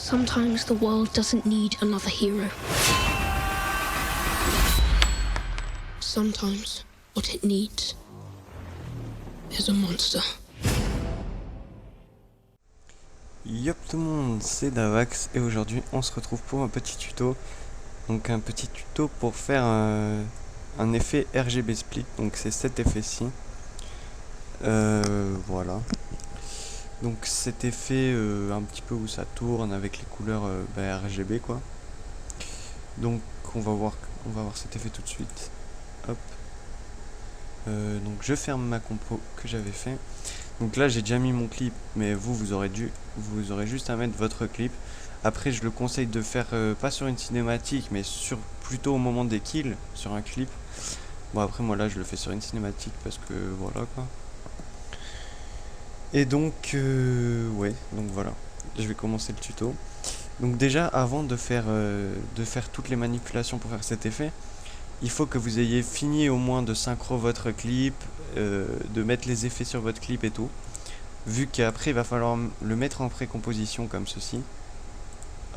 Sometimes the world doesn't need another hero. Sometimes what it needs is a monster. Yop tout le monde, c'est Davax et aujourd'hui on se retrouve pour un petit tuto. Donc un petit tuto pour faire un effet RGB split, donc c'est cet effet-ci. Voilà. Donc cet effet un petit peu où ça tourne avec les couleurs RGB quoi. Donc on va voir cet effet tout de suite. Hop. Donc je ferme ma compo que j'avais fait. Donc là j'ai déjà mis mon clip, mais vous aurez juste à mettre votre clip. Après je le conseille de faire pas sur une cinématique, mais plutôt au moment des kills, sur un clip. Bon après moi là je le fais sur une cinématique parce que voilà quoi. Et donc ouais, donc voilà, je vais commencer le tuto. Donc déjà avant de faire toutes les manipulations pour faire cet effet, il faut que vous ayez fini au moins de synchro votre clip, de mettre les effets sur votre clip et tout. Vu qu'après il va falloir le mettre en précomposition comme ceci.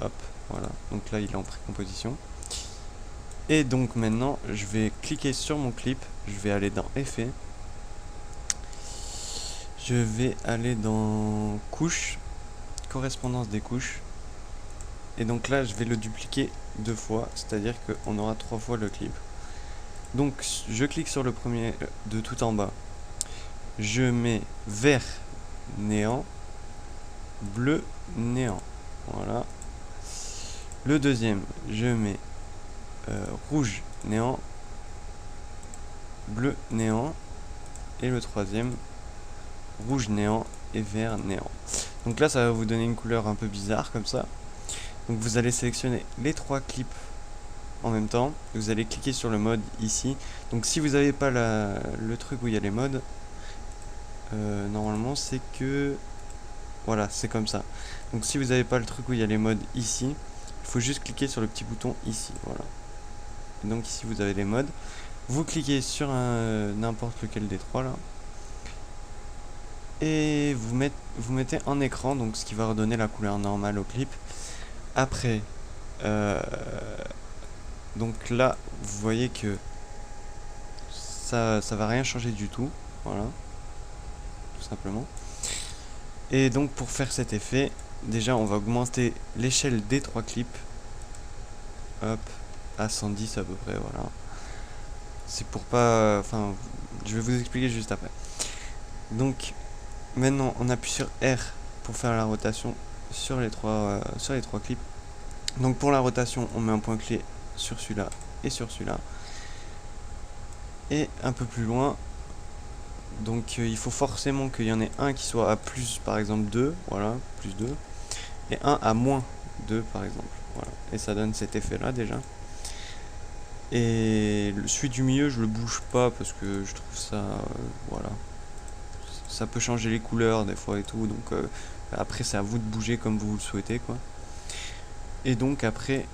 Hop, voilà, donc là il est en précomposition. Et donc maintenant je vais cliquer sur mon clip, je vais aller dans effet. Je vais aller dans couches, correspondance des couches. Et donc là je vais le dupliquer 2 fois, c'est-à-dire qu'on aura 3 fois le clip. Donc je clique sur le premier de tout en bas. Je mets vert néant, bleu néant. Voilà. Le deuxième, je mets rouge néant, bleu néant. Et le troisième, rouge néant et vert néant. Donc là ça va vous donner une couleur un peu bizarre comme ça. Donc vous allez sélectionner les 3 clips en même temps. Vous allez cliquer sur le mode ici. Donc si vous n'avez pas le truc où il y a les modes, normalement c'est que voilà, c'est comme ça. Donc si vous n'avez pas le truc où il y a les modes ici, il faut juste cliquer sur le petit bouton ici. Voilà. Et donc ici vous avez les modes. Vous cliquez sur n'importe lequel des 3 là. Et vous mettez en écran, donc ce qui va redonner la couleur normale au clip. Après, donc là, vous voyez que ça va rien changer du tout. Voilà, tout simplement. Et donc pour faire cet effet, déjà on va augmenter l'échelle des 3 clips. Hop, à 110 à peu près, voilà. C'est pour pas... Enfin, je vais vous expliquer juste après. Donc, maintenant on appuie sur R pour faire la rotation sur les 3 clips. Donc pour la rotation, on met un point clé sur celui-là et sur celui-là. Et un peu plus loin, donc il faut forcément qu'il y en ait un qui soit à plus, par exemple 2, voilà, plus 2, et un à moins 2 par exemple, voilà. Et ça donne cet effet là déjà. Et celui du milieu je le bouge pas parce que je trouve ça, voilà, ça peut changer les couleurs des fois et tout, donc après c'est à vous de bouger comme vous le souhaitez quoi. Et donc après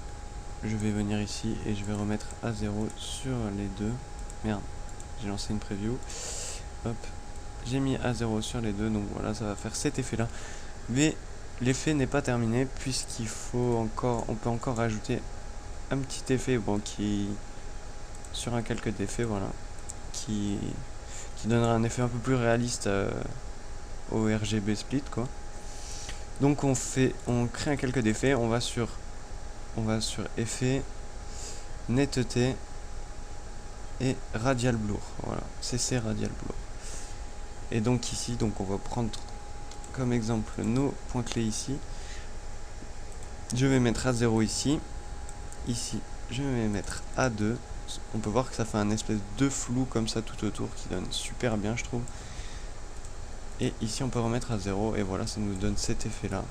je vais venir ici et je vais remettre à 0 sur les deux. Merde, j'ai lancé une preview. Hop, j'ai mis à 0 sur les deux, donc voilà, ça va faire cet effet là. Mais l'effet n'est pas terminé puisqu'il faut encore, on peut encore rajouter un petit effet, bon, qui sur un calque d'effet, voilà, qui donnera un effet un peu plus réaliste au RGB split quoi. Donc on crée un calque d'effet, on va sur effet, netteté et radial blur, voilà, CC radial blur. Et donc ici, donc on va prendre comme exemple nos points clés ici. Je vais mettre à 0 ici. Ici, je vais mettre à 2. On peut voir que ça fait un espèce de flou comme ça tout autour qui donne super bien je trouve. Et ici on peut remettre à 0 et voilà, ça nous donne cet effet là.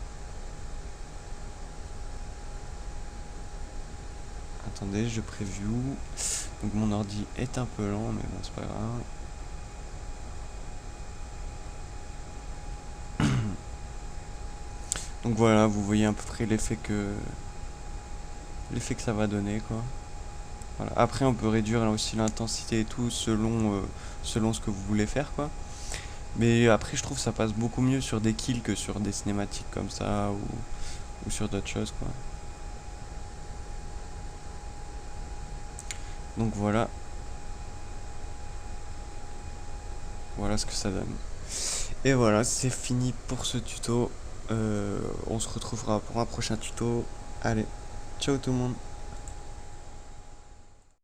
Attendez, je preview. Donc mon ordi est un peu lent, mais bon, c'est pas grave. Donc voilà, vous voyez à peu près l'effet que ça va donner quoi. Voilà. Après on peut réduire là aussi l'intensité et tout selon ce que vous voulez faire quoi. Mais après je trouve que ça passe beaucoup mieux sur des kills que sur des cinématiques comme ça ou sur d'autres choses quoi. Donc voilà ce que ça donne. Et voilà, c'est fini pour ce tuto. On se retrouvera pour un prochain tuto. Allez, ciao tout le monde.